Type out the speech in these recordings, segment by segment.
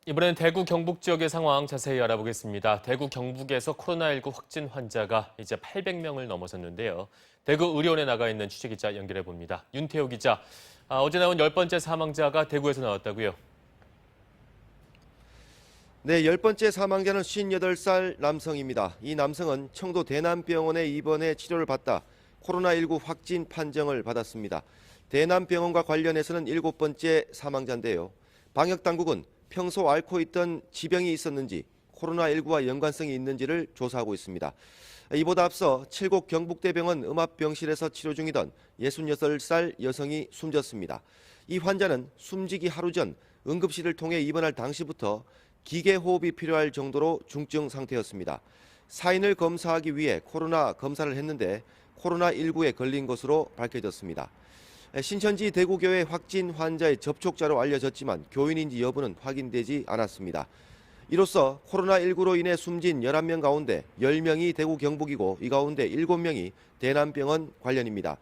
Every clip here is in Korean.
이번엔 대구 경북 지역의 상황 자세히 알아보겠습니다. 대구 경북에서 코로나19 확진 환자가 이제 800명을 넘어섰는데요. 대구 의료원에 나가 있는 취재기자 연결해 봅니다. 윤태호 기자, 어제 나온 10번째 사망자가 대구에서 나왔다고요? 네, 10번째 사망자는 58살 남성입니다. 이 남성은 청도 대남병원에 입원해 치료를 받다 코로나19 확진 판정을 받았습니다. 대남병원과 관련해서는 7번째 사망자인데요. 방역당국은 평소 앓고 있던 지병이 있었는지 코로나19와 연관성이 있는지를 조사하고 있습니다. 이보다 앞서 칠곡 경북대병원 음압병실에서 치료 중이던 66살 여성이 숨졌습니다. 이 환자는 숨지기 하루 전 응급실을 통해 입원할 당시부터 기계호흡이 필요할 정도로 중증 상태였습니다. 사인을 검사하기 위해 코로나 검사를 했는데 코로나19에 걸린 것으로 밝혀졌습니다. 신천지 대구교회 확진 환자의 접촉자로 알려졌지만 교인인지 여부는 확인되지 않았습니다. 이로써 코로나19로 인해 숨진 11명 가운데 10명이 대구 경북이고 이 가운데 7명이 대남병원 관련입니다.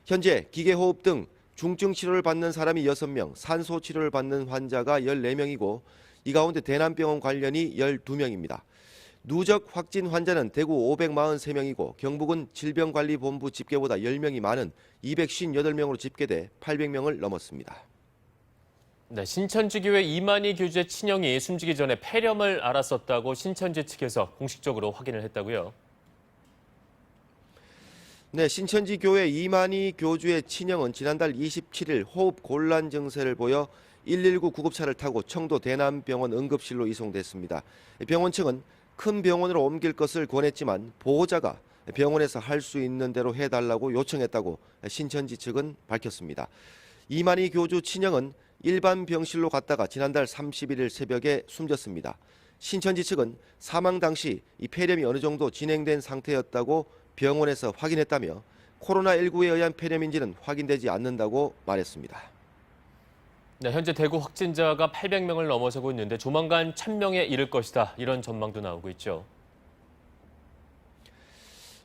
현재 기계호흡 등 중증 치료를 받는 사람이 6명, 산소 치료를 받는 환자가 14명이고 이 가운데 대남병원 관련이 12명입니다. 누적 확진 환자는 대구 543명이고 경북은 질병관리본부 집계보다 10명이 많은 258명으로 집계돼 800명을 넘었습니다. 네, 신천지교회 이만희 교주의 친형이 숨지기 전에 폐렴을 앓았었다고 신천지 측에서 공식적으로 확인을 했다고요? 네, 신천지교회 이만희 교주의 친형은 지난달 27일 호흡 곤란 증세를 보여 119 구급차를 타고 청도 대남병원 응급실로 이송됐습니다. 병원 측은 큰 병원으로 옮길 것을 권했지만 보호자가 병원에서 할 수 있는 대로 해달라고 요청했다고 신천지 측은 밝혔습니다. 이만희 교주 친형은 일반 병실로 갔다가 지난달 31일 새벽에 숨졌습니다. 신천지 측은 사망 당시 이 폐렴이 어느 정도 진행된 상태였다고 병원에서 확인했다며 코로나19에 의한 폐렴인지는 확인되지 않는다고 말했습니다. 네, 현재 대구 확진자가 800명을 넘어서고 있는데 조만간 1000명에 이를 것이다. 이런 전망도 나오고 있죠.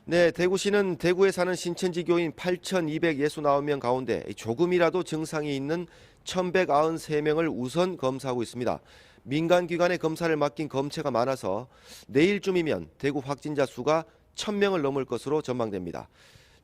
네, 대구시는 대구에 사는 신천지 교인 8,269명 가운데 조금이라도 증상이 있는 1,193명을 우선 검사하고 있습니다. 민간기관에 검사를 맡긴 검체가 많아서 내일쯤이면 대구 확진자 수가 1,000명을 넘을 것으로 전망됩니다.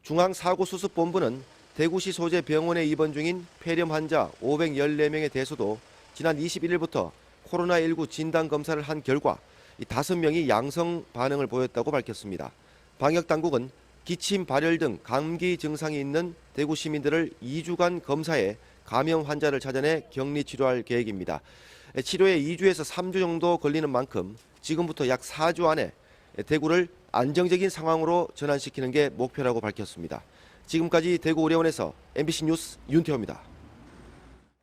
중앙사고수습본부는 대구시 소재 병원에 입원 중인 폐렴 환자 514명에 대해서도 지난 21일부터 코로나19 진단 검사를 한 결과 5명이 양성 반응을 보였다고 밝혔습니다. 방역당국은 기침, 발열 등 감기 증상이 있는 대구 시민들을 2주간 검사해 감염 환자를 찾아내 격리 치료할 계획입니다. 치료에 2주에서 3주 정도 걸리는 만큼 지금부터 약 4주 안에 대구를 안정적인 상황으로 전환시키는 게 목표라고 밝혔습니다. 지금까지 대구 의료원에서 MBC 뉴스 윤태호입니다.